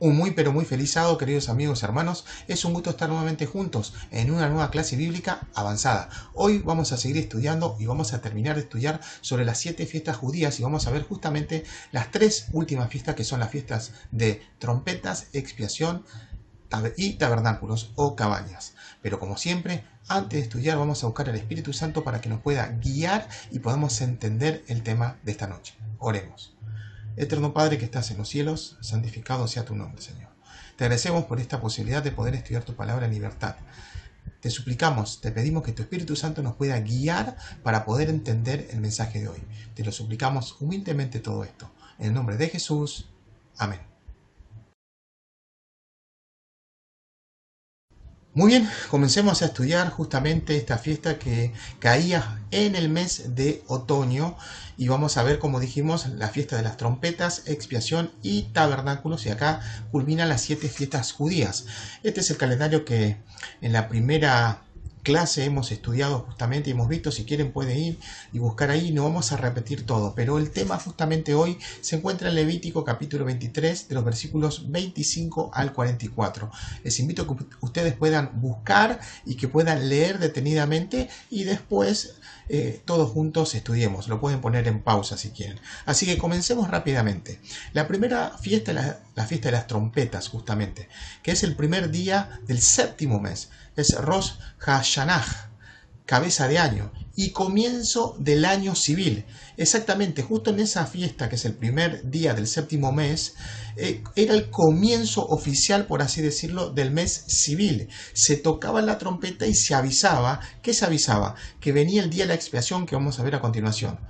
Un muy pero muy feliz sábado, queridos amigos y hermanos. Es un gusto estar nuevamente juntos en una nueva clase bíblica avanzada. Hoy vamos a seguir estudiando y vamos a terminar de estudiar sobre las 7 fiestas judías y vamos a ver justamente las 3 últimas fiestas, que son las fiestas de trompetas, expiación y tabernáculos o cabañas. Pero como siempre, antes de estudiar vamos a buscar al Espíritu Santo para que nos pueda guiar y podamos entender el tema de esta noche. Oremos. Eterno Padre que estás en los cielos, santificado sea tu nombre, Señor. Te agradecemos por esta posibilidad de poder estudiar tu palabra en libertad. Te suplicamos, te pedimos que tu Espíritu Santo nos pueda guiar para poder entender el mensaje de hoy. Te lo suplicamos humildemente todo esto. En el nombre de Jesús. Amén. Muy bien, comencemos a estudiar justamente esta fiesta que caía en el mes de otoño y vamos a ver, como dijimos, la fiesta de las trompetas, expiación y tabernáculos, y acá culminan las 7 fiestas judías. Este es el calendario que en la primera clase hemos estudiado justamente y hemos visto. Si quieren pueden ir y buscar ahí, no vamos a repetir todo, pero el tema justamente hoy se encuentra en Levítico capítulo 23 de los versículos 25 al 44. Les invito a que ustedes puedan buscar y que puedan leer detenidamente y después todos juntos estudiemos. Lo pueden poner en pausa si quieren. Así que comencemos rápidamente. La primera fiesta es la fiesta de las trompetas, justamente, que es el primer día del séptimo mes. Es Rosh Hashanah, cabeza de año, y comienzo del año civil. Exactamente, justo en esa fiesta, que es el primer día del séptimo mes, era el comienzo oficial, por así decirlo, del mes civil. Se tocaba la trompeta y se avisaba. ¿Qué se avisaba? Que venía el día de la expiación, que vamos a ver a continuación.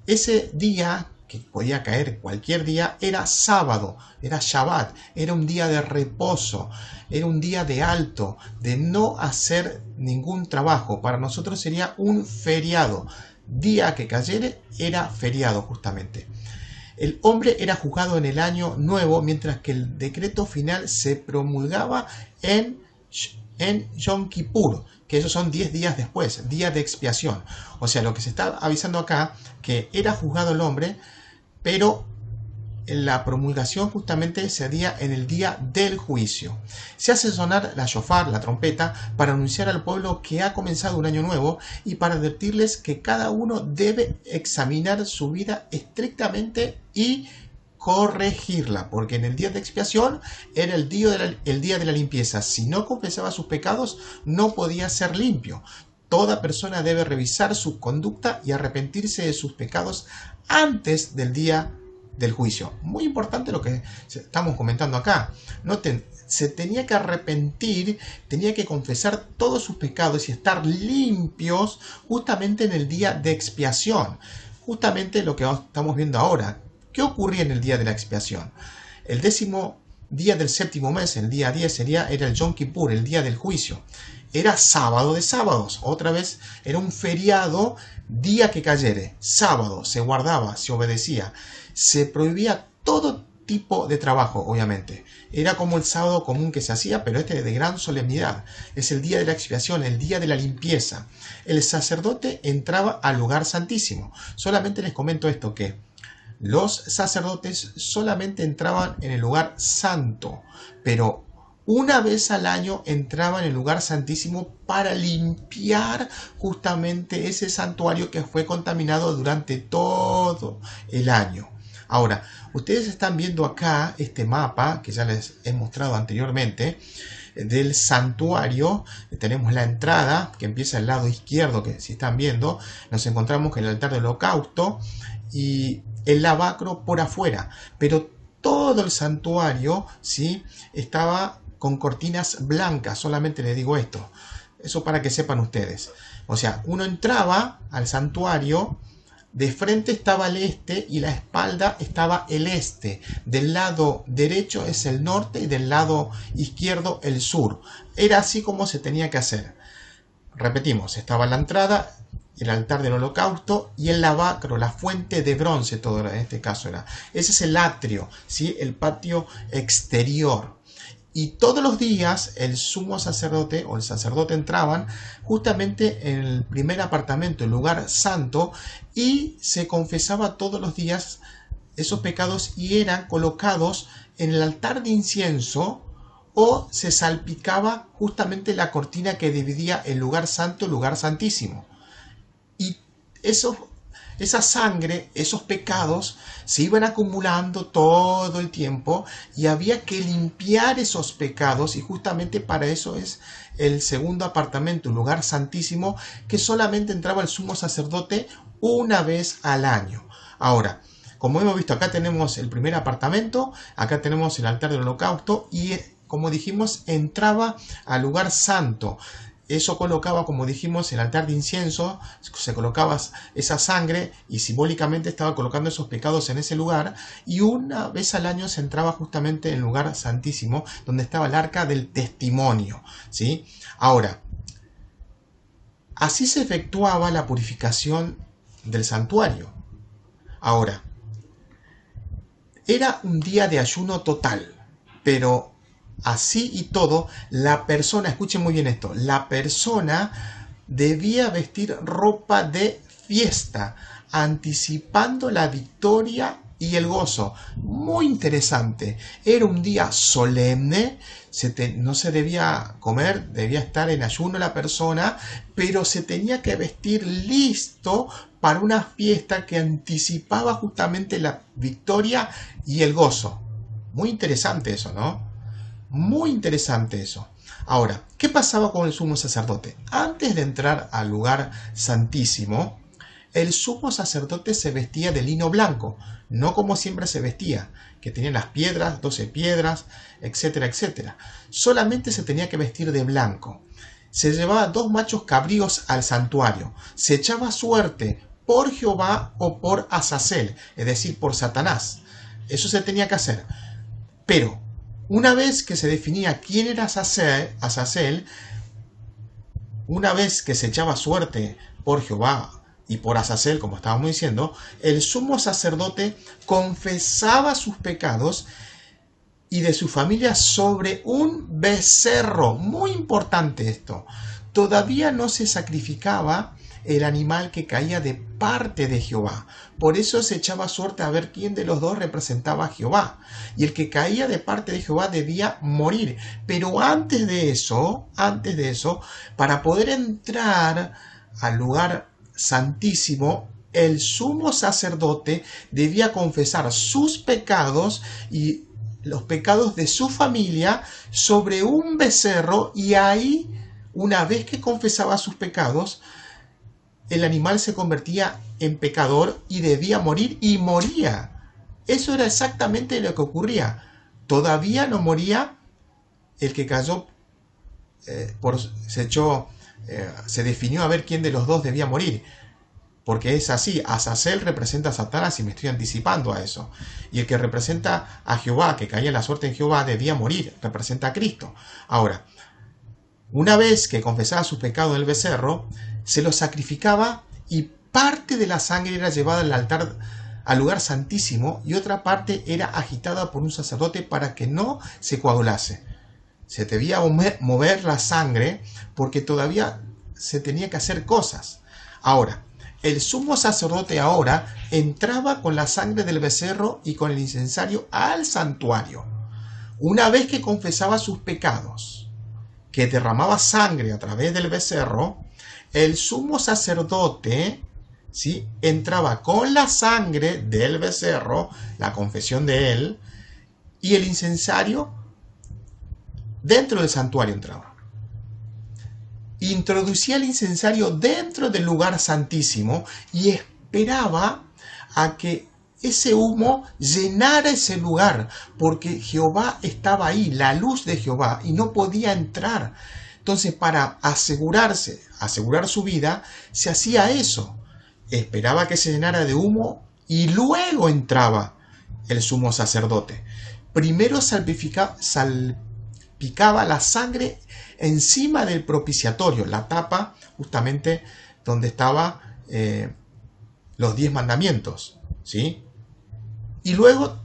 Ese día, que podía caer cualquier día, era sábado, era Shabbat, era un día de reposo, era un día de alto, de no hacer ningún trabajo. Para nosotros sería un feriado. Día que cayere era feriado, justamente. El hombre era juzgado en el año nuevo, mientras que el decreto final se promulgaba en Yom Kippur, que esos son 10 días después, día de expiación. O sea, lo que se está avisando acá, que era juzgado el hombre, pero la promulgación justamente se haría en el día del juicio. Se hace sonar la shofar, la trompeta, para anunciar al pueblo que ha comenzado un año nuevo y para advertirles que cada uno debe examinar su vida estrictamente y corregirla, porque en el día de expiación era el día de la limpieza. Si no confesaba sus pecados, no podía ser limpio. Toda persona debe revisar su conducta y arrepentirse de sus pecados antes del día del juicio. Muy importante lo que estamos comentando acá. Noten, se tenía que arrepentir, tenía que confesar todos sus pecados y estar limpios justamente en el día de expiación. Justamente lo que estamos viendo ahora. ¿Qué ocurría en el día de la expiación? El 10º día del séptimo mes, el día 10, era el Yom Kippur, el día del juicio. Era sábado de sábados, otra vez era un feriado, día que cayere, sábado, se guardaba, se obedecía, se prohibía todo tipo de trabajo, obviamente. Era como el sábado común que se hacía, pero este de gran solemnidad. Es el día de la expiación, el día de la limpieza. El sacerdote entraba al lugar santísimo. Solamente les comento esto, que los sacerdotes solamente entraban en el lugar santo, pero una vez al año entraban en el lugar santísimo para limpiar justamente ese santuario que fue contaminado durante todo el año. Ahora, ustedes están viendo acá este mapa que ya les he mostrado anteriormente del santuario. Tenemos la entrada que empieza al lado izquierdo, que si están viendo, nos encontramos con el altar del holocausto y el lavacro por afuera, pero todo el santuario, ¿sí?, estaba con cortinas blancas. Solamente les digo esto, eso para que sepan ustedes. O sea, uno entraba al santuario, de frente estaba el este y la espalda estaba el este. Del lado derecho es el norte y del lado izquierdo el sur. Era así como se tenía que hacer. Repetimos, estaba la entrada, el altar del holocausto y el lavacro, la fuente de bronce, todo en este caso era. Ese es el atrio, ¿sí?, el patio exterior. Y todos los días el sumo sacerdote o el sacerdote entraban justamente en el primer apartamento, el lugar santo, y se confesaba todos los días esos pecados y eran colocados en el altar de incienso o se salpicaba justamente la cortina que dividía el lugar santo y el lugar santísimo. Y esa sangre, esos pecados, se iban acumulando todo el tiempo y había que limpiar esos pecados, y justamente para eso es el segundo apartamento, un lugar santísimo, que solamente entraba el sumo sacerdote una vez al año. Ahora, como hemos visto, acá tenemos el primer apartamento, acá tenemos el altar del holocausto y, como dijimos, entraba al lugar santo. Eso colocaba, como dijimos, el altar de incienso, se colocaba esa sangre y simbólicamente estaba colocando esos pecados en ese lugar, y una vez al año se entraba justamente en el lugar santísimo, donde estaba el arca del testimonio, ¿sí? Ahora, así se efectuaba la purificación del santuario. Ahora, era un día de ayuno total, pero así y todo, la persona, escuchen muy bien esto, la persona debía vestir ropa de fiesta, anticipando la victoria y el gozo. Muy interesante. Era un día solemne, no se debía comer, debía estar en ayuno la persona, pero se tenía que vestir listo para una fiesta que anticipaba justamente la victoria y el gozo. Muy interesante eso, ¿no? Muy interesante eso. Ahora, ¿qué pasaba con el sumo sacerdote? Antes de entrar al lugar santísimo, el sumo sacerdote se vestía de lino blanco, no como siempre se vestía, que tenía las piedras, 12 piedras, etcétera, etcétera. Solamente se tenía que vestir de blanco. Se llevaba 2 machos cabríos al santuario. Se echaba suerte por Jehová o por Azazel, es decir, por Satanás. Eso se tenía que hacer. Pero una vez que se definía quién era Azazel, una vez que se echaba suerte por Jehová y por Azazel, como estábamos diciendo, el sumo sacerdote confesaba sus pecados y de su familia sobre un becerro. Muy importante esto. Todavía no se sacrificaba el animal que caía de parte de Jehová. Por eso se echaba suerte a ver quién de los dos representaba a Jehová. Y el que caía de parte de Jehová debía morir. Pero antes de eso, para poder entrar al lugar santísimo, el sumo sacerdote debía confesar sus pecados y los pecados de su familia sobre un becerro, y ahí, una vez que confesaba sus pecados, el animal se convertía en pecador y debía morir, y moría. Eso era exactamente lo que ocurría. Todavía no moría el que cayó, se definió a ver quién de los dos debía morir. Porque es así, Azazel representa a Satanás, y me estoy anticipando a eso. Y el que representa a Jehová, que caía la suerte en Jehová, debía morir, representa a Cristo. Ahora, una vez que confesaba sus pecados en el becerro, se lo sacrificaba, y parte de la sangre era llevada al altar, al lugar santísimo, y otra parte era agitada por un sacerdote para que no se coagulase. Se debía mover la sangre porque todavía se tenía que hacer cosas. Ahora, el sumo sacerdote ahora entraba con la sangre del becerro y con el incensario al santuario. Una vez que confesaba sus pecados, que derramaba sangre a través del becerro, el sumo sacerdote, ¿sí?, entraba con la sangre del becerro, la confesión de él, y el incensario dentro del santuario entraba. Introducía el incensario dentro del lugar santísimo y esperaba a que ese humo llenara ese lugar, porque Jehová estaba ahí, la luz de Jehová, y no podía entrar. Entonces, para asegurar su vida, se hacía eso. Esperaba que se llenara de humo y luego entraba el sumo sacerdote. Primero salpicaba la sangre encima del propiciatorio, la tapa justamente donde estaban los 10 mandamientos, ¿sí? Y luego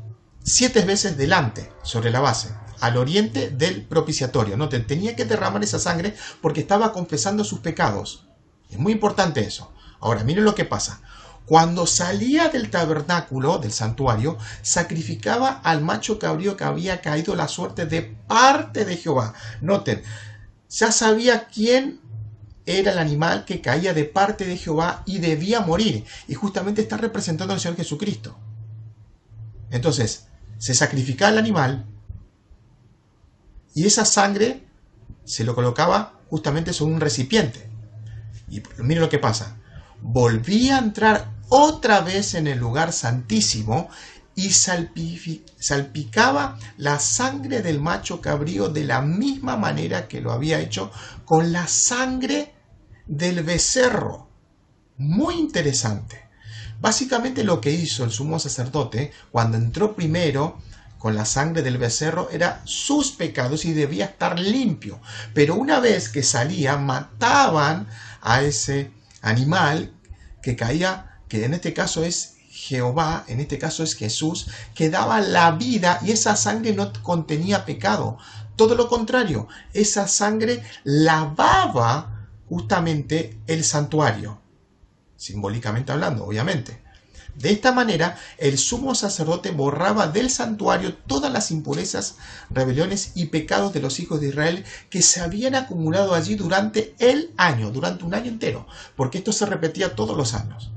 7 veces delante, sobre la base, al oriente del propiciatorio. No tenía que derramar esa sangre porque estaba confesando sus pecados. Es muy importante eso. Ahora, miren lo que pasa. Cuando salía del tabernáculo, del santuario, sacrificaba al macho cabrío que había caído la suerte de parte de Jehová. Noten, ya sabía quién era el animal que caía de parte de Jehová y debía morir. Y justamente está representando al Señor Jesucristo. Entonces, se sacrificaba el animal y esa sangre se lo colocaba justamente sobre un recipiente. Y miren lo que pasa. Volvía a entrar otra vez en el lugar santísimo y salpicaba la sangre del macho cabrío de la misma manera que lo había hecho con la sangre del becerro. Muy interesante. Básicamente lo que hizo el sumo sacerdote cuando entró primero con la sangre del becerro era sus pecados y debía estar limpio. Pero una vez que salía, mataban a ese animal que caía, que en este caso es Jehová, en este caso es Jesús, que daba la vida y esa sangre no contenía pecado. Todo lo contrario, esa sangre lavaba justamente el santuario, simbólicamente hablando, obviamente. De esta manera, el sumo sacerdote borraba del santuario todas las impurezas, rebeliones y pecados de los hijos de Israel que se habían acumulado allí durante el año, durante un año entero, porque esto se repetía todos los años.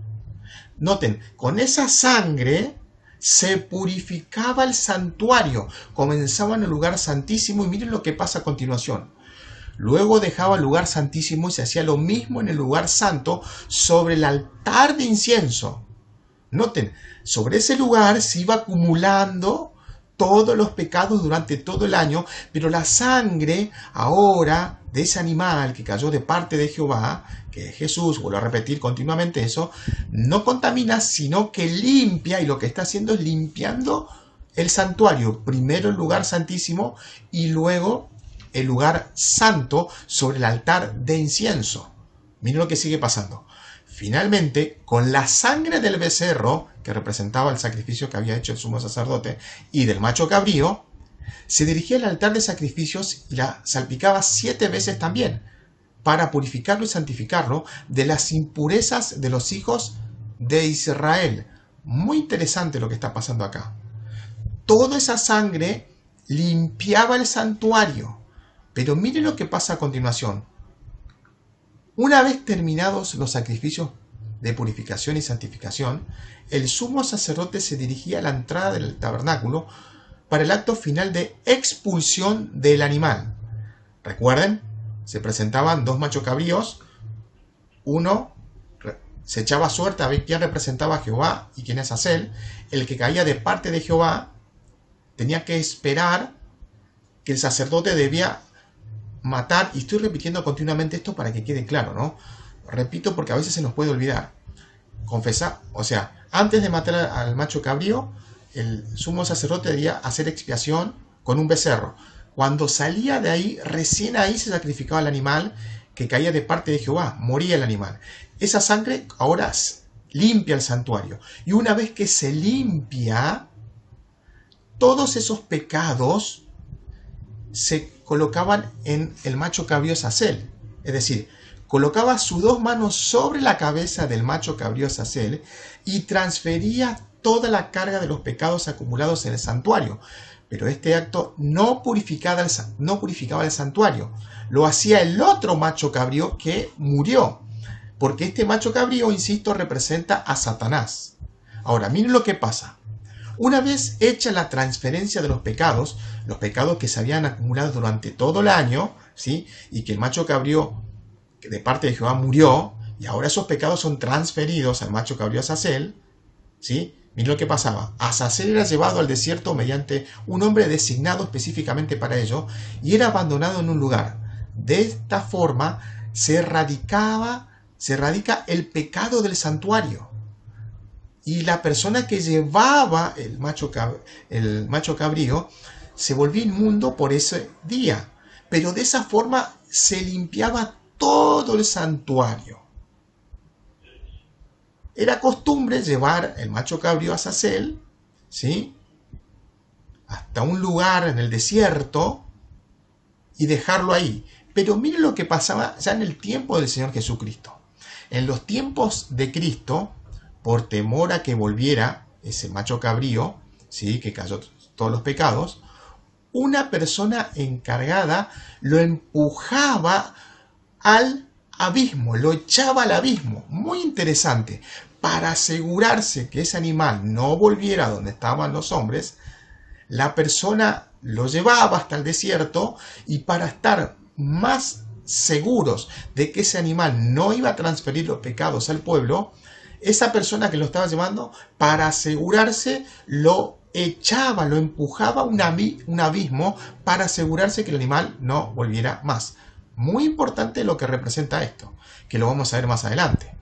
Noten, con esa sangre se purificaba el santuario, comenzaba en el lugar santísimo y miren lo que pasa a continuación. Luego dejaba el lugar santísimo y se hacía lo mismo en el lugar santo sobre el altar de incienso. Noten, sobre ese lugar se iba acumulando todos los pecados durante todo el año, pero la sangre ahora de ese animal que cayó de parte de Jehová, que es Jesús, vuelvo a repetir continuamente eso, no contamina, sino que limpia, y lo que está haciendo es limpiando el santuario, primero el lugar santísimo y luego el lugar santo sobre el altar de incienso. Miren lo que sigue pasando. Finalmente, con la sangre del becerro, que representaba el sacrificio que había hecho el sumo sacerdote, y del macho cabrío, se dirigía al altar de sacrificios y la salpicaba 7 veces también, para purificarlo y santificarlo de las impurezas de los hijos de Israel. Muy interesante lo que está pasando acá. Toda esa sangre limpiaba el santuario. Pero miren lo que pasa a continuación. Una vez terminados los sacrificios de purificación y santificación, el sumo sacerdote se dirigía a la entrada del tabernáculo para el acto final de expulsión del animal. Recuerden, se presentaban 2 machos cabríos, uno se echaba suerte a ver quién representaba a Jehová y quién es Azel. El que caía de parte de Jehová tenía que esperar que el sacerdote debía matar, y estoy repitiendo continuamente esto para que quede claro, ¿no? Repito porque a veces se nos puede olvidar. Confesar, o sea, antes de matar al macho cabrío, el sumo sacerdote debía hacer expiación con un becerro. Cuando salía de ahí, recién ahí se sacrificaba el animal que caía de parte de Jehová, moría el animal. Esa sangre ahora limpia el santuario. Y una vez que se limpia, todos esos pecados se colocaban en el macho cabrío Azazel. Es decir, colocaba sus 2 manos sobre la cabeza del macho cabrío Azazel y transfería toda la carga de los pecados acumulados en el santuario. Pero este acto no purificaba el santuario. Lo hacía el otro macho cabrío que murió. Porque este macho cabrío, insisto, representa a Satanás. Ahora, miren lo que pasa. Una vez hecha la transferencia de los pecados que se habían acumulado durante todo el año, ¿sí? Y que el macho cabrío de parte de Jehová murió, y ahora esos pecados son transferidos al macho cabrío Azazel, ¿sí? Miren lo que pasaba. Azazel era llevado al desierto mediante un hombre designado específicamente para ello, y era abandonado en un lugar. De esta forma se radica el pecado del santuario. Y la persona que llevaba el macho cabrío se volvía inmundo por ese día. Pero de esa forma se limpiaba todo el santuario. Era costumbre llevar el macho cabrío Azazel, ¿sí?, hasta un lugar en el desierto y dejarlo ahí. Pero miren lo que pasaba ya en el tiempo del Señor Jesucristo. En los tiempos de Cristo, por temor a que volviera ese macho cabrío, ¿sí? Que cayó todos los pecados, una persona encargada lo empujaba al abismo, lo echaba al abismo. Muy interesante. Para asegurarse que ese animal no volviera a donde estaban los hombres, la persona lo llevaba hasta el desierto, y para estar más seguros de que ese animal no iba a transferir los pecados al pueblo, esa persona que lo estaba llevando, para asegurarse, lo echaba, lo empujaba a un abismo para asegurarse que el animal no volviera más. Muy importante lo que representa esto, que lo vamos a ver más adelante.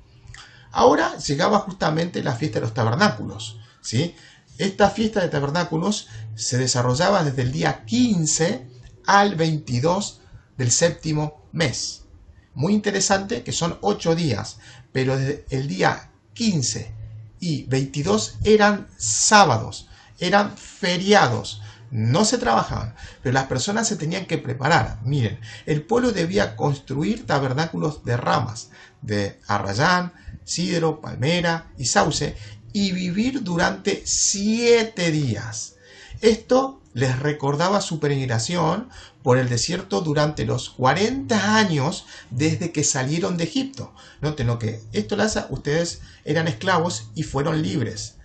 Ahora llegaba justamente la fiesta de los tabernáculos, ¿sí? Esta fiesta de tabernáculos se desarrollaba desde el día 15 al 22 del séptimo mes. Muy interesante que son 8 días, pero desde el día 15 y 22 eran sábados, eran feriados, no se trabajaban, pero las personas se tenían que preparar. Miren, el pueblo debía construir tabernáculos de ramas, de arrayán, cedro, palmera y sauce, y vivir durante 7 días. Esto les recordaba su peregrinación por el desierto durante los 40 años desde que salieron de Egipto. Noten lo que esto lo hace, ustedes eran esclavos y fueron libres.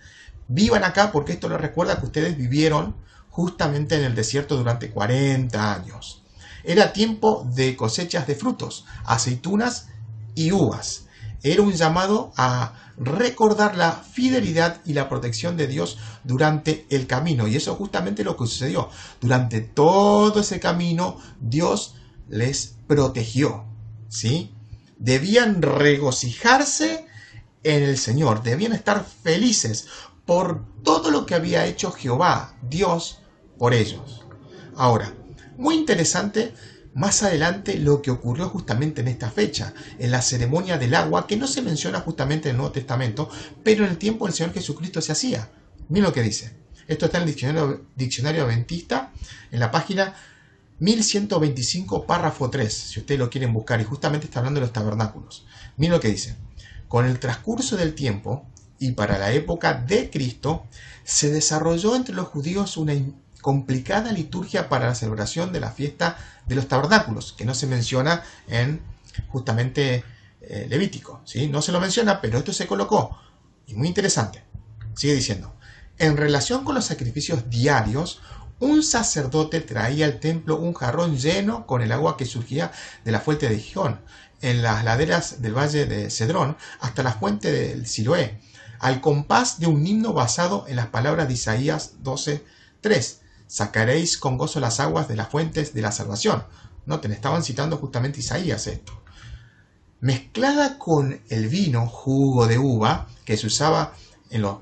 Vivan acá porque esto les recuerda que ustedes vivieron justamente en el desierto durante 40 años. Era tiempo de cosechas de frutos, aceitunas y uvas. Era un llamado a recordar la fidelidad y la protección de Dios durante el camino. Y eso es justamente lo que sucedió. Durante todo ese camino, Dios les protegió, ¿sí? Debían regocijarse en el Señor. Debían estar felices por todo lo que había hecho Jehová, Dios, por ellos. Ahora, muy interesante más adelante lo que ocurrió justamente en esta fecha, en la ceremonia del agua, que no se menciona justamente en el Nuevo Testamento, pero en el tiempo del Señor Jesucristo se hacía. Miren lo que dice. Esto está en el diccionario adventista, en la página 1125, párrafo 3, si ustedes lo quieren buscar, y justamente está hablando de los tabernáculos. Miren lo que dice. Con el transcurso del tiempo, y para la época de Cristo, se desarrolló entre los judíos una complicada liturgia para la celebración de la fiesta de los tabernáculos, que no se menciona en justamente Levítico, ¿sí? No se lo menciona, pero esto se colocó. Y muy interesante. Sigue diciendo, en relación con los sacrificios diarios, un sacerdote traía al templo un jarrón lleno con el agua que surgía de la fuente de Gihón, en las laderas del valle de Cedrón, hasta la fuente del Siloé, al compás de un himno basado en las palabras de Isaías 12:3. Sacaréis con gozo las aguas de las fuentes de la salvación. Noten, estaban citando justamente Isaías esto. Mezclada con el vino, jugo de uva, que se usaba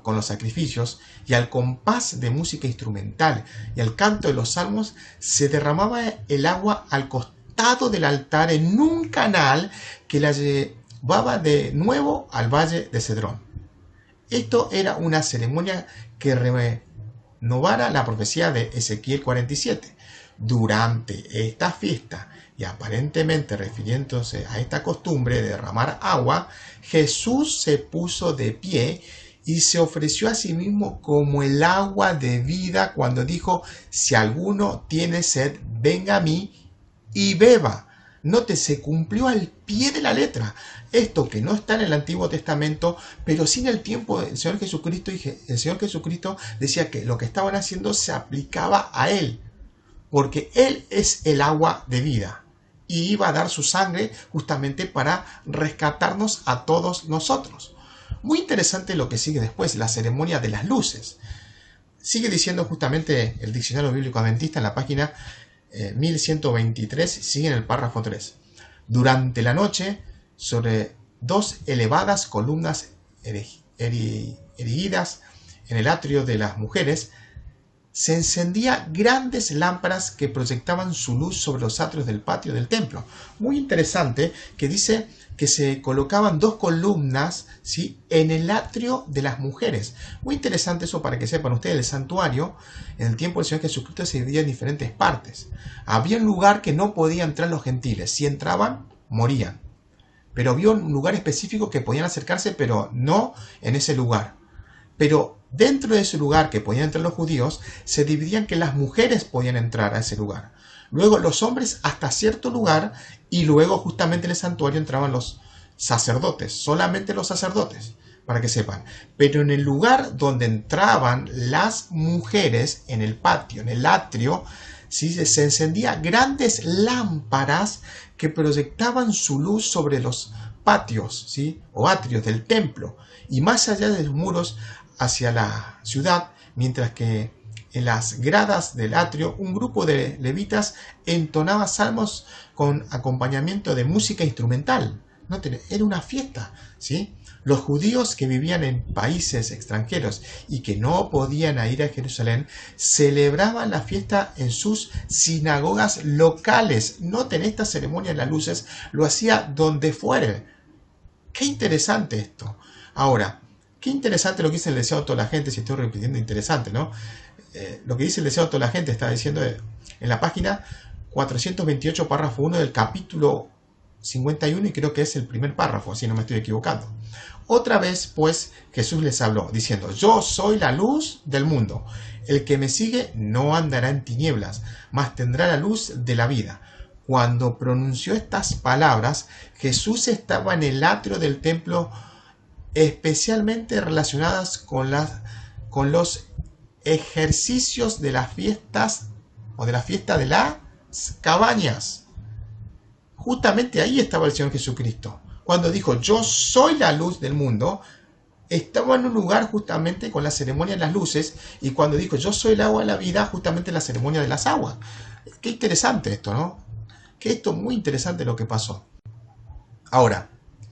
con los sacrificios, y al compás de música instrumental y al canto de los salmos, se derramaba el agua al costado del altar en un canal que la llevaba de nuevo al valle de Cedrón. Esto era una ceremonia que renovara la profecía de Ezequiel 47. Durante esta fiesta, y aparentemente refiriéndose a esta costumbre de derramar agua, Jesús se puso de pie y se ofreció a sí mismo como el agua de vida cuando dijo: si alguno tiene sed, venga a mí y beba. Note, se cumplió al pie de la letra. Esto que no está en el Antiguo Testamento, pero sí en el tiempo del Señor Jesucristo, y el Señor Jesucristo decía que lo que estaban haciendo se aplicaba a Él, porque Él es el agua de vida, y iba a dar su sangre justamente para rescatarnos a todos nosotros. Muy interesante lo que sigue después, la ceremonia de las luces. Sigue diciendo justamente el Diccionario Bíblico Adventista en la página 1123, sigue en el párrafo 3. Durante la noche, sobre 2 elevadas columnas erigidas en el atrio de las mujeres, se encendían grandes lámparas que proyectaban su luz sobre los atrios del patio del templo. Muy interesante que dice que se colocaban 2 columnas, ¿sí?, en el atrio de las mujeres. Muy interesante eso para que sepan ustedes. El santuario en el tiempo del Señor Jesucristo se dividía en diferentes partes. Había un lugar que no podían entrar los gentiles. Si entraban, morían. pero vio un lugar específico que podían acercarse, pero no en ese lugar. Pero dentro de ese lugar que podían entrar los judíos, se dividían que las mujeres podían entrar a ese lugar. Luego los hombres hasta cierto lugar y luego justamente en el santuario entraban los sacerdotes, solamente los sacerdotes, para que sepan. Pero en el lugar donde entraban las mujeres, en el patio, en el atrio, ¿sí? Se encendían grandes lámparas que proyectaban su luz sobre los patios, ¿sí? O atrios del templo y más allá de los muros hacia la ciudad, mientras que en las gradas del atrio un grupo de levitas entonaba salmos con acompañamiento de música instrumental. Era una fiesta, ¿sí? Los judíos que vivían en países extranjeros y que no podían ir a Jerusalén celebraban la fiesta en sus sinagogas locales. Noten, esta ceremonia de las luces lo hacía donde fuere. Qué interesante esto. Ahora, qué interesante lo que dice el deseo de toda la gente, si estoy repitiendo interesante, ¿no? Lo que dice el deseo de toda la gente está diciendo en la página 428, párrafo 1 del capítulo 51, y creo que es el primer párrafo, si no me estoy equivocando. Otra vez, pues, Jesús les habló, diciendo, yo soy la luz del mundo. El que me sigue no andará en tinieblas, mas tendrá la luz de la vida. Cuando pronunció estas palabras, Jesús estaba en el atrio del templo, especialmente relacionadas con los ejercicios de las fiestas o de la fiesta de las cabañas. Justamente ahí estaba el Señor Jesucristo. Cuando dijo, yo soy la luz del mundo, estaba en un lugar justamente con la ceremonia de las luces, y cuando dijo, yo soy el agua de la vida, justamente la ceremonia de las aguas. Qué interesante esto, ¿no? Que esto es muy interesante lo que pasó. Ahora,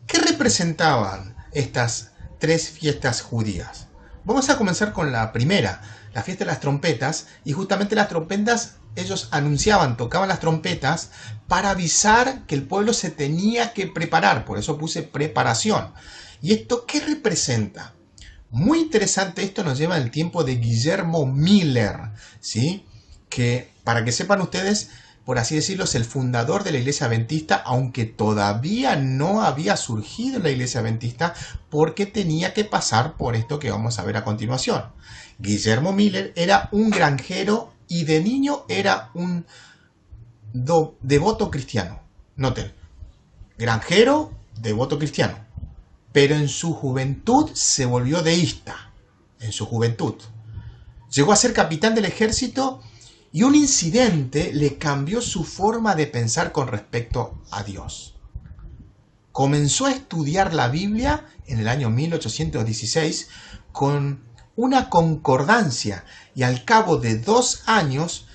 ¿qué representaban estas tres fiestas judías? Vamos a comenzar con la primera, la fiesta de las trompetas, y justamente las trompetas, ellos anunciaban, tocaban las trompetas para avisar que el pueblo se tenía que preparar, por eso puse preparación. ¿Y esto qué representa? Muy interesante, esto nos lleva al tiempo de Guillermo Miller, ¿sí? Que, para que sepan ustedes, por así decirlo, es el fundador de la Iglesia Adventista, aunque todavía no había surgido la Iglesia Adventista, porque tenía que pasar por esto que vamos a ver a continuación. Guillermo Miller era un granjero y de niño era un devoto cristiano. Noten, granjero, devoto cristiano. Pero en su juventud se volvió deísta. En su juventud. Llegó a ser capitán del ejército y un incidente le cambió su forma de pensar con respecto a Dios. Comenzó a estudiar la Biblia en el año 1816 con una concordancia y al cabo de 2 años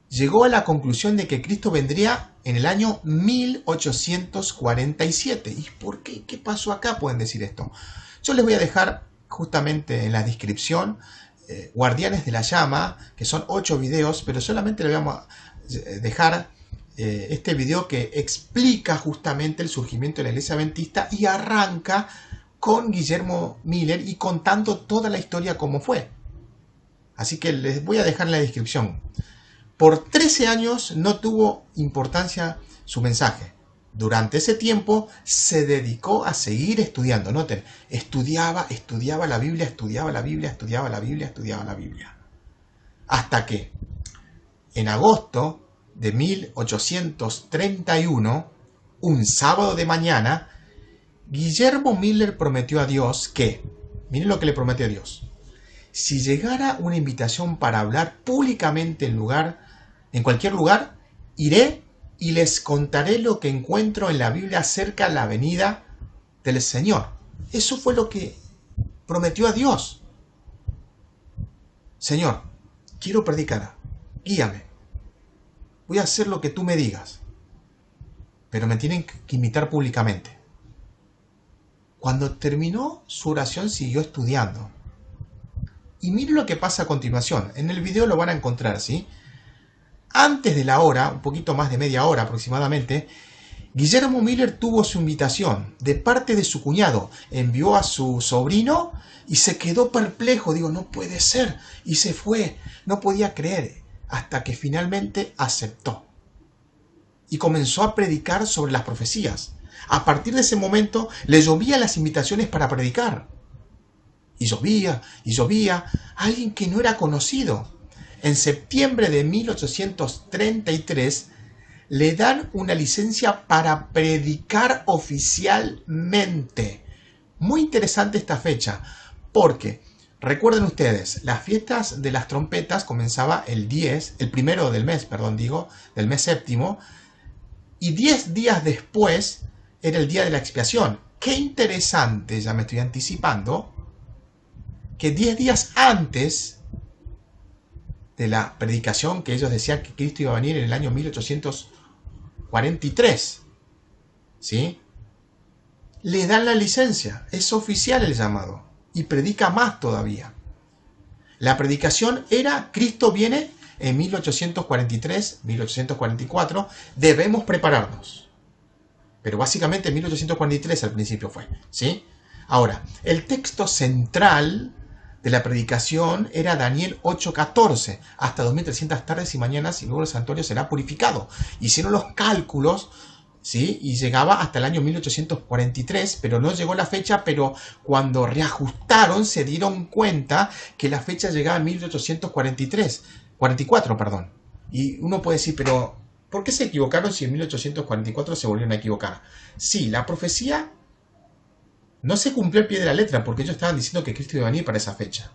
llegó a la conclusión de que Cristo vendría en el año 1847. ¿Y por qué? ¿Qué pasó acá? Pueden decir esto. Yo les voy a dejar justamente en la descripción Guardianes de la Llama, que son 8 videos, pero solamente les vamos a dejar este video que explica justamente el surgimiento de la Iglesia Adventista y arranca con Guillermo Miller y contando toda la historia como fue. Así que les voy a dejar en la descripción. Por 13 años no tuvo importancia su mensaje. Durante ese tiempo se dedicó a seguir estudiando. Noten, estudiaba la Biblia, estudiaba la Biblia, estudiaba la Biblia, estudiaba la Biblia. Hasta que en agosto de 1831, un sábado de mañana, Guillermo Miller prometió a Dios que, miren lo que le prometió a Dios, si llegara una invitación para hablar públicamente en cualquier lugar, iré y les contaré lo que encuentro en la Biblia acerca de la venida del Señor. Eso fue lo que prometió a Dios. Señor, quiero predicar, guíame. Voy a hacer lo que tú me digas, pero me tienen que invitar públicamente. Cuando terminó su oración siguió estudiando. Y miren lo que pasa a continuación. En el video lo van a encontrar, ¿sí? Antes de la hora, un poquito más de media hora aproximadamente, Guillermo Miller tuvo su invitación de parte de su cuñado. Envió a su sobrino y se quedó perplejo. Digo, no puede ser. Y se fue. No podía creer. Hasta que finalmente aceptó. Y comenzó a predicar sobre las profecías. A partir de ese momento le llovían las invitaciones para predicar. Y llovía, alguien que no era conocido. En septiembre de 1833 le dan una licencia para predicar oficialmente. Muy interesante esta fecha, porque recuerden ustedes, las fiestas de las trompetas comenzaba el 1 del mes, del mes séptimo, y 10 días después era el día de la expiación. Qué interesante, ya me estoy anticipando, que 10 días antes de la predicación que ellos decían que Cristo iba a venir en el año 1843, ¿sí? Le dan la licencia, es oficial el llamado, y predica más todavía. La predicación era: Cristo viene en 1843, 1844, debemos prepararnos. Pero básicamente en 1843 al principio fue, ¿sí? Ahora, el texto central de la predicación era Daniel 8:14, hasta 2300 tardes y mañanas y luego el santuario será purificado. Hicieron los cálculos, ¿sí? Y llegaba hasta el año 1843, pero no llegó la fecha, pero cuando reajustaron se dieron cuenta que la fecha llegaba en 1844, perdón. Y uno puede decir, pero ¿por qué se equivocaron si en 1844 se volvieron a equivocar? Sí, la profecía no se cumplió al pie de la letra, porque ellos estaban diciendo que Cristo iba a venir para esa fecha.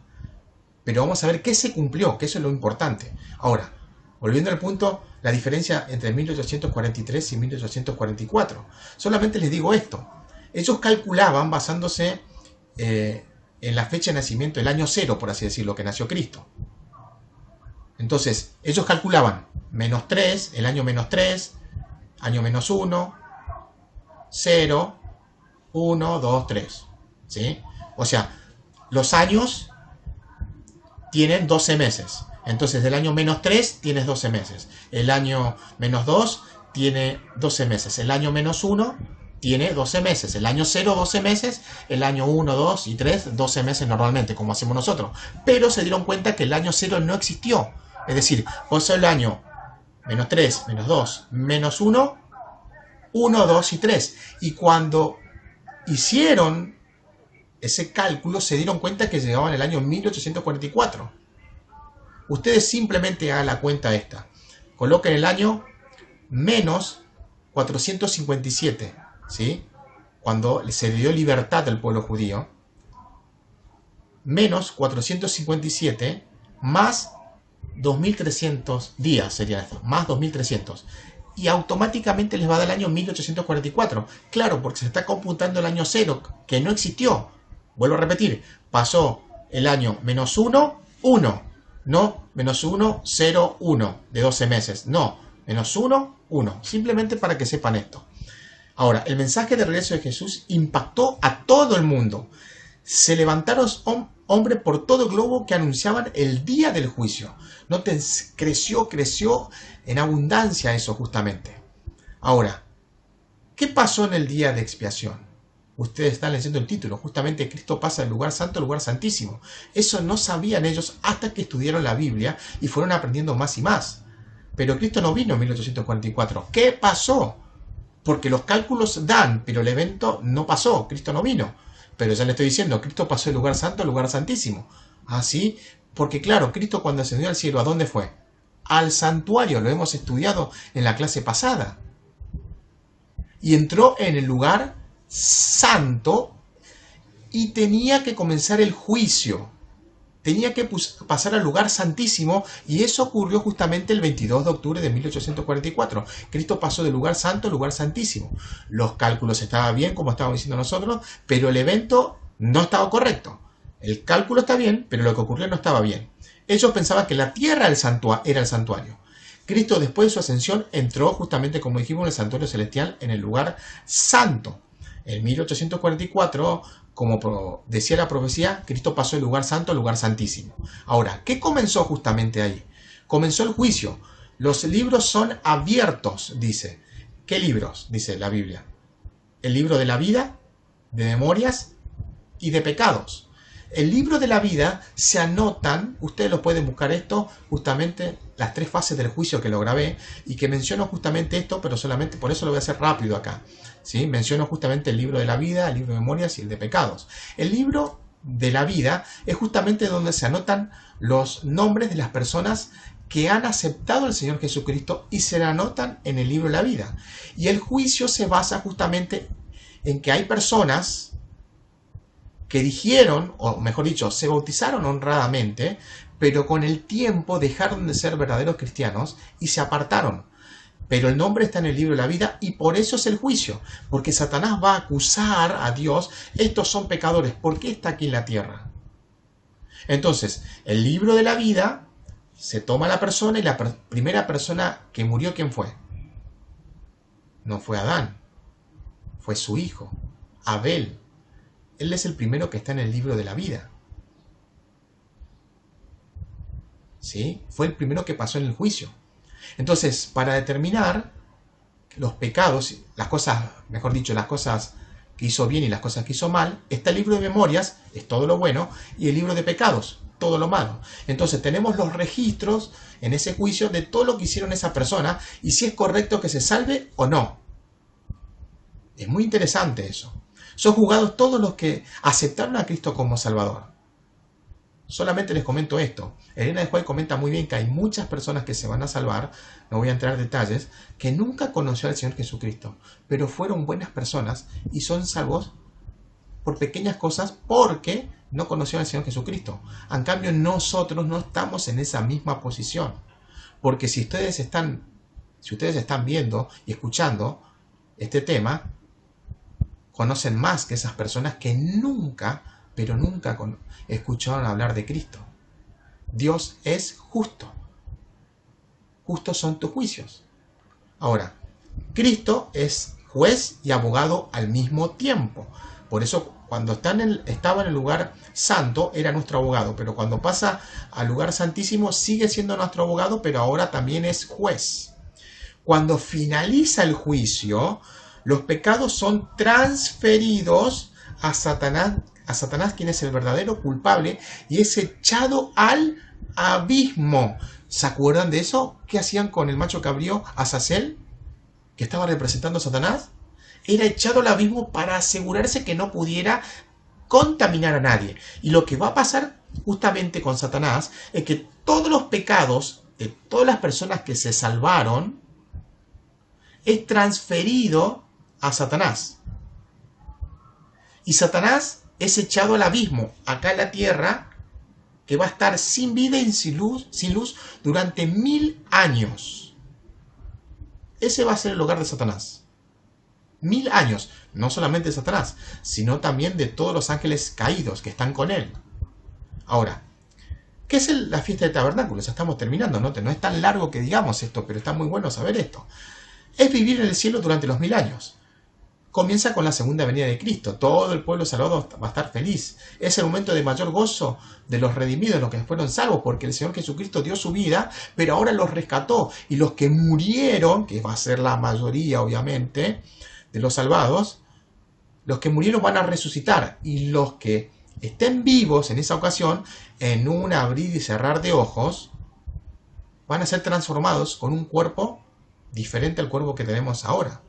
Pero vamos a ver qué se cumplió, que eso es lo importante. Ahora, volviendo al punto, la diferencia entre 1843 y 1844. Solamente les digo esto. Ellos calculaban basándose en la fecha de nacimiento, el año cero, por así decirlo, que nació Cristo. Entonces, ellos calculaban -3, el año -3, año -1, 0, 1, 2, 3. ¿Sí? O sea, los años tienen 12 meses. Entonces, del año -3 tienes 12 meses. El año -2 tiene 12 meses. El año -1 tiene 12 meses. El año 0, 12 meses. El año 1, 2 y 3, 12 meses normalmente, como hacemos nosotros. Pero se dieron cuenta que el año 0 no existió. Es decir, vos el año -3, -2, -1, 1, 2 y 3. Y cuando hicieron ese cálculo, se dieron cuenta que llegaban el año 1844. Ustedes simplemente hagan la cuenta esta. Coloquen el año -457, ¿sí? Cuando se dio libertad al pueblo judío. -457 más 2300 días sería esto, más 2300. Y automáticamente les va a dar el año 1844. Claro, porque se está computando el año 0, que no existió. Vuelvo a repetir, pasó el año -1, 1. No, -1, 0, 1 de 12 meses. No, -1, 1. Simplemente para que sepan esto. Ahora, el mensaje de regreso de Jesús impactó a todo el mundo. Se levantaron hombres por todo el globo que anunciaban el día del juicio. Noten, creció en abundancia eso justamente. Ahora, ¿qué pasó en el día de expiación? Ustedes están leyendo el título, justamente Cristo pasa del lugar santo al lugar santísimo. Eso no sabían ellos hasta que estudiaron la Biblia y fueron aprendiendo más y más. Pero Cristo no vino en 1844. ¿Qué pasó? Porque los cálculos dan, pero el evento no pasó, Cristo no vino. Pero ya le estoy diciendo, Cristo pasó del lugar santo al lugar santísimo. ¿Así? Porque claro, Cristo cuando ascendió al cielo, ¿a dónde fue? Al santuario, lo hemos estudiado en la clase pasada. Y entró en el lugar santo y tenía que comenzar el juicio. Tenía que pasar al lugar santísimo y eso ocurrió justamente el 22 de octubre de 1844. Cristo pasó del lugar santo al lugar santísimo. Los cálculos estaban bien, como estábamos diciendo nosotros, pero el evento no estaba correcto. El cálculo está bien, pero lo que ocurrió no estaba bien. Ellos pensaban que la tierra era el santuario. Cristo, después de su ascensión, entró justamente, como dijimos, en el santuario celestial, en el lugar santo. En 1844, como decía la profecía, Cristo pasó del lugar santo al lugar santísimo. Ahora, ¿qué comenzó justamente ahí? Comenzó el juicio. Los libros son abiertos, dice. ¿Qué libros? Dice la Biblia. El libro de la vida, de memorias y de pecados. el libro de la vida se anotan, ustedes lo pueden buscar esto, justamente las 3 fases del juicio que lo grabé y que menciono justamente esto, pero solamente por eso lo voy a hacer rápido acá. ¿Sí? Menciono justamente el libro de la vida, el libro de memorias y el de pecados. El libro de la vida es justamente donde se anotan los nombres de las personas que han aceptado al Señor Jesucristo y se anotan en el libro de la vida. Y el juicio se basa justamente en que hay personas que dijeron, o mejor dicho, se bautizaron honradamente, pero con el tiempo dejaron de ser verdaderos cristianos y se apartaron. Pero el nombre está en el libro de la vida y por eso es el juicio, porque Satanás va a acusar a Dios, estos son pecadores, ¿por qué está aquí en la tierra? Entonces, el libro de la vida se toma a la persona y la primera persona que murió, ¿quién fue? No fue Adán, fue su hijo, Abel. Él es el primero que está en el libro de la vida. ¿Sí? Fue el primero que pasó en el juicio. Entonces, para determinar los pecados, las cosas, mejor dicho, las cosas que hizo bien y las cosas que hizo mal, está el libro de memorias, es todo lo bueno, y el libro de pecados, todo lo malo. Entonces tenemos los registros en ese juicio de todo lo que hicieron esa persona y si es correcto que se salve o no. Es muy interesante eso. Son juzgados todos los que aceptaron a Cristo como Salvador. Solamente les comento esto. Elena de White comenta muy bien que hay muchas personas que se van a salvar, no voy a entrar en detalles, que nunca conoció al Señor Jesucristo, pero fueron buenas personas y son salvos por pequeñas cosas porque no conocieron al Señor Jesucristo. En cambio, nosotros no estamos en esa misma posición. Porque si ustedes están viendo y escuchando este tema, conocen más que esas personas que nunca, pero nunca escucharon hablar de Cristo. Dios es justo. Justos son tus juicios. Ahora, Cristo es juez y abogado al mismo tiempo. Por eso, cuando estaba en el lugar santo, era nuestro abogado. Pero cuando pasa al lugar santísimo, sigue siendo nuestro abogado, pero ahora también es juez. Cuando finaliza el juicio, los pecados son transferidos a Satanás, quien es el verdadero culpable, y es echado al abismo. ¿Se acuerdan de eso? ¿Qué hacían con el macho cabrío Azazel, que estaba representando a Satanás? Era echado al abismo para asegurarse que no pudiera contaminar a nadie. Y lo que va a pasar justamente con Satanás es que todos los pecados de todas las personas que se salvaron es transferido a Satanás. Y Satanás es echado al abismo, acá en la tierra, que va a estar sin vida y sin luz durante 1000 años. Ese va a ser el hogar de Satanás. 1000 años, no solamente de Satanás, sino también de todos los ángeles caídos que están con él. Ahora, ¿qué es la fiesta de tabernáculos? Estamos terminando, ¿no? No es tan largo que digamos esto, pero está muy bueno saber esto. Es vivir en el cielo durante los 1000 años. Comienza con la segunda venida de Cristo. Todo el pueblo salvado va a estar feliz. Es el momento de mayor gozo de los redimidos, los que fueron salvos, porque el Señor Jesucristo dio su vida, pero ahora los rescató. Y los que murieron, que va a ser la mayoría obviamente de los salvados, los que murieron van a resucitar. Y los que estén vivos en esa ocasión, en un abrir y cerrar de ojos, van a ser transformados con un cuerpo diferente al cuerpo que tenemos ahora.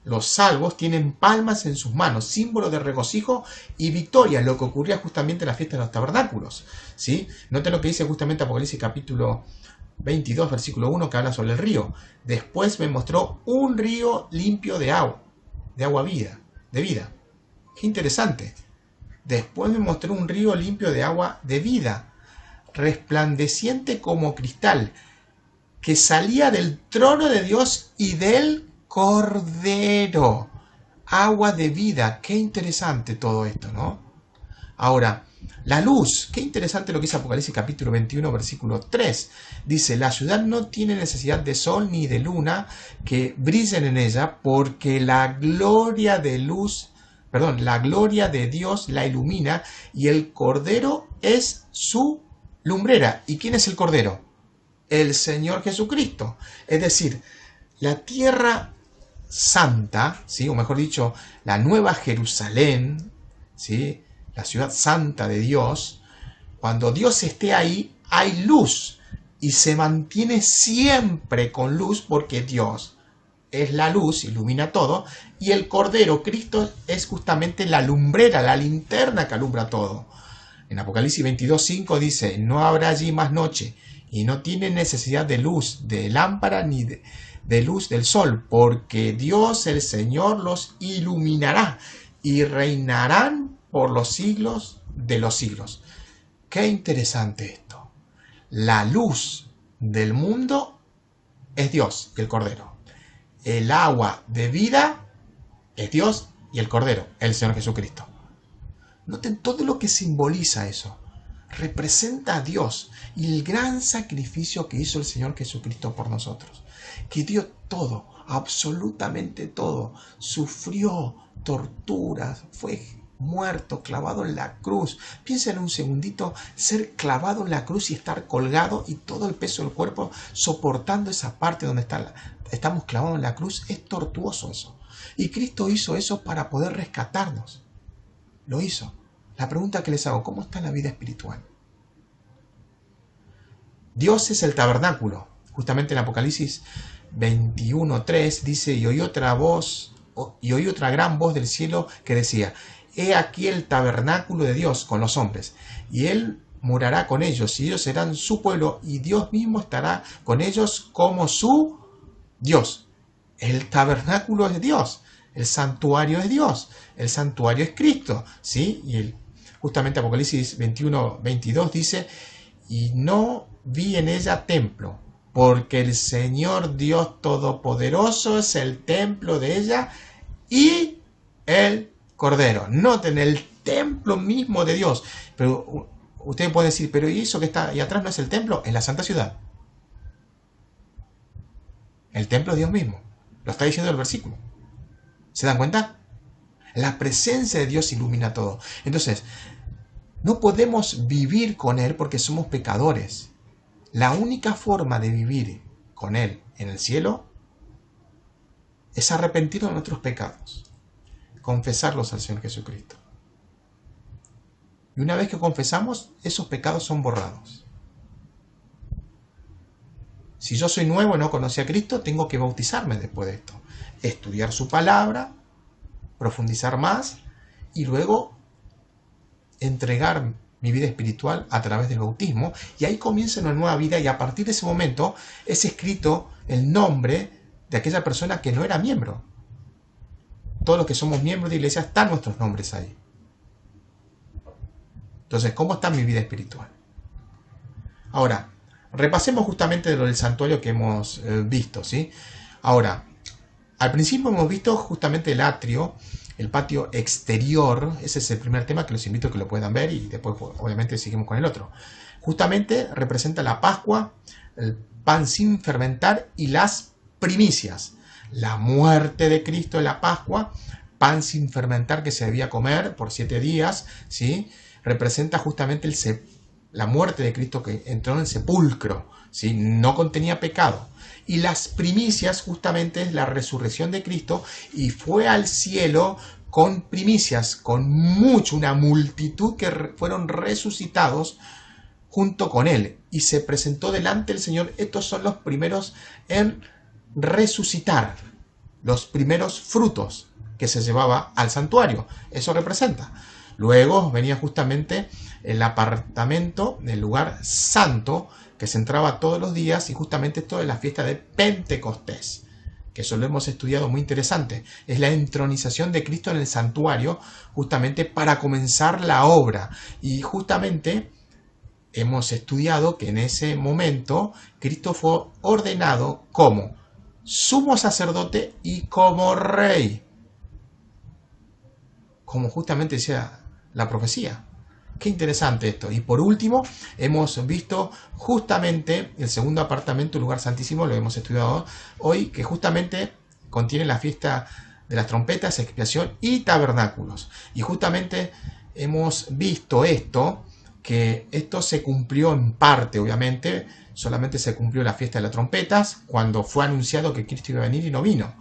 Los salvos tienen palmas en sus manos, símbolo de regocijo y victoria, lo que ocurría justamente en la fiesta de los tabernáculos. ¿Sí? Noten lo que dice justamente Apocalipsis capítulo 22, versículo 1, que habla sobre el río. Después me mostró un río limpio de agua de vida. Qué interesante. Después me mostró un río limpio de agua de vida, resplandeciente como cristal, que salía del trono de Dios y del Cordero. Agua de vida. Qué interesante todo esto, ¿no? Ahora, la luz. Qué interesante lo que dice Apocalipsis capítulo 21, versículo 3. Dice, la ciudad no tiene necesidad de sol ni de luna que brillen en ella, porque la gloria de Dios la ilumina y el Cordero es su lumbrera. ¿Y quién es el Cordero? El Señor Jesucristo. Es decir, la tierra santa, ¿sí? O mejor dicho, la nueva Jerusalén, ¿sí? la ciudad santa de Dios, cuando Dios esté ahí, hay luz y se mantiene siempre con luz porque Dios es la luz, ilumina todo, y el Cordero, Cristo, es justamente la lumbrera, la linterna que alumbra todo. En Apocalipsis 22:5 dice, no habrá allí más noche, y no tienen necesidad de luz, de lámpara, ni de luz del sol, porque Dios el Señor los iluminará, y reinarán por los siglos de los siglos. Qué interesante esto. La luz del mundo es Dios y el Cordero. El agua de vida es Dios y el Cordero, el Señor Jesucristo. Noten todo lo que simboliza eso. Representa a Dios y el gran sacrificio que hizo el Señor Jesucristo por nosotros. Que dio todo, absolutamente todo. Sufrió torturas, fue muerto, clavado en la cruz. Piensen un segundito, ser clavado en la cruz y estar colgado y todo el peso del cuerpo soportando esa parte donde estamos clavados en la cruz. Es tortuoso eso. Y Cristo hizo eso para poder rescatarnos. Lo hizo. La pregunta que les hago, ¿cómo está la vida espiritual? Dios es el tabernáculo. Justamente en Apocalipsis 21:3 dice, y oí otra gran voz del cielo que decía, he aquí el tabernáculo de Dios con los hombres, y él morará con ellos, y ellos serán su pueblo, y Dios mismo estará con ellos como su Dios. El tabernáculo es Dios, el santuario es Dios, el santuario es Cristo, ¿sí? Y justamente Apocalipsis 21:22 dice, y no vi en ella templo, porque el Señor Dios Todopoderoso es el templo de ella y el Cordero. Noten, el templo mismo de Dios. Pero ustedes pueden decir, pero ¿y eso que está ahí atrás no es el templo? Es la Santa Ciudad. El templo es Dios mismo. Lo está diciendo el versículo. ¿Se dan cuenta? La presencia de Dios ilumina todo. Entonces, no podemos vivir con Él porque somos pecadores. La única forma de vivir con Él en el cielo es arrepentirnos de nuestros pecados, confesarlos al Señor Jesucristo. Y una vez que confesamos, esos pecados son borrados. Si yo soy nuevo y no conocí a Cristo, tengo que bautizarme después de esto. Estudiar su palabra, profundizar más y luego entregar mi vida espiritual a través del bautismo. Y ahí comienza una nueva vida y a partir de ese momento es escrito el nombre de aquella persona que no era miembro. Todos los que somos miembros de iglesia están nuestros nombres ahí. Entonces, ¿cómo está mi vida espiritual? Ahora, repasemos justamente lo del santuario que hemos visto, ¿sí? Ahora, al principio hemos visto justamente el atrio, el patio exterior. Ese es el primer tema que los invito a que lo puedan ver y después obviamente seguimos con el otro. Justamente representa la Pascua, el pan sin fermentar y las primicias. La muerte de Cristo en la Pascua, pan sin fermentar que se debía comer por 7 días, ¿sí? Representa justamente la muerte de Cristo que entró en el sepulcro, ¿sí? No contenía pecado. Y las primicias justamente es la resurrección de Cristo y fue al cielo con primicias, con una multitud que fueron resucitados junto con él y se presentó delante del Señor. Estos son los primeros en resucitar, los primeros frutos que se llevaba al santuario. Eso representa. Luego venía justamente el apartamento, el lugar santo, que se entraba todos los días, y justamente esto es la fiesta de Pentecostés, que eso lo hemos estudiado, muy interesante. Es la entronización de Cristo en el santuario, justamente para comenzar la obra. Y justamente hemos estudiado que en ese momento Cristo fue ordenado como sumo sacerdote y como rey, como justamente decía la profecía. Qué interesante esto. Y por último, hemos visto justamente el segundo apartamento, el lugar santísimo, lo hemos estudiado hoy, que justamente contiene la fiesta de las trompetas, expiación y tabernáculos. Y justamente hemos visto esto, que esto se cumplió en parte, obviamente, solamente se cumplió la fiesta de las trompetas, cuando fue anunciado que Cristo iba a venir y no vino,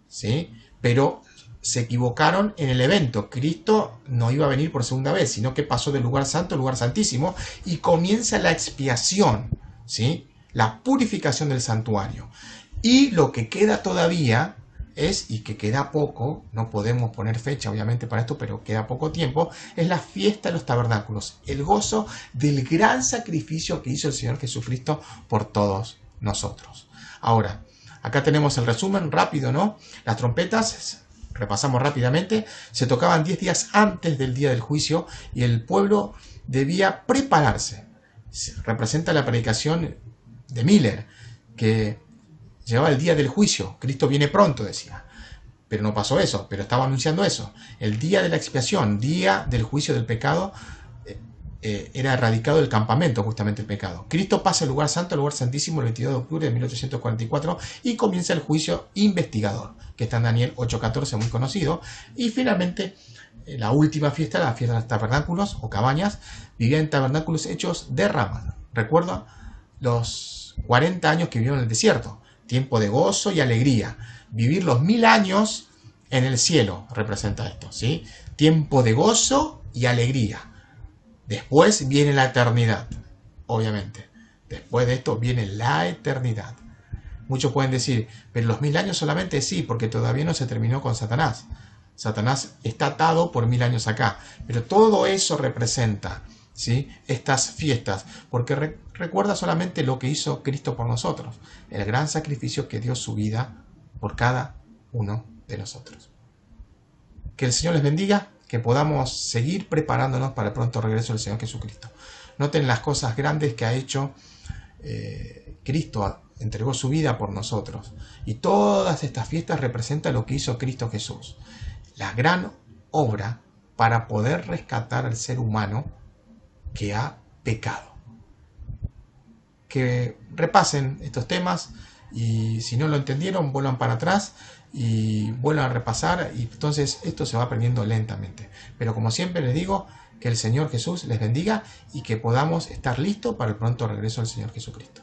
¿sí? Pero se equivocaron en el evento. Cristo no iba a venir por segunda vez, sino que pasó del lugar santo al lugar santísimo y comienza la expiación, ¿sí? La purificación del santuario. Y lo que queda todavía es, y que queda poco, no podemos poner fecha obviamente para esto, pero queda poco tiempo, es la fiesta de los tabernáculos, el gozo del gran sacrificio que hizo el Señor Jesucristo por todos nosotros. Ahora, acá tenemos el resumen rápido, ¿no? Las trompetas, repasamos rápidamente, se tocaban 10 días antes del día del juicio y el pueblo debía prepararse. Representa la predicación de Miller, que llevaba el día del juicio. Cristo viene pronto, decía. Pero no pasó eso, pero estaba anunciando eso. El día de la expiación, día del juicio del pecado, era erradicado del campamento justamente el pecado. Cristo pasa del lugar santo al lugar santísimo el 22 de octubre de 1844 y comienza el juicio investigador, que está en Daniel 8:14, muy conocido. Y finalmente, la última fiesta, la fiesta de los tabernáculos o cabañas, vivía en tabernáculos hechos de ramas. Recuerda los 40 años que vivió en el desierto. Tiempo de gozo y alegría. Vivir los 1000 años en el cielo representa esto, ¿sí? Tiempo de gozo y alegría. Después viene la eternidad, obviamente. Después de esto viene la eternidad. Muchos pueden decir, pero los 1000 años solamente sí, porque todavía no se terminó con Satanás. Satanás está atado por 1000 años acá. Pero todo eso representa, ¿sí?, estas fiestas, porque recuerda solamente lo que hizo Cristo por nosotros, el gran sacrificio que dio su vida por cada uno de nosotros. Que el Señor les bendiga, que podamos seguir preparándonos para el pronto regreso del Señor Jesucristo. Noten las cosas grandes que ha hecho Cristo, entregó su vida por nosotros, y todas estas fiestas representan lo que hizo Cristo Jesús, la gran obra para poder rescatar al ser humano que ha pecado. Que repasen estos temas y si no lo entendieron, vuelvan para atrás y vuelvan a repasar, y entonces esto se va aprendiendo lentamente. Pero como siempre les digo, que el Señor Jesús les bendiga y que podamos estar listos para el pronto regreso del Señor Jesucristo.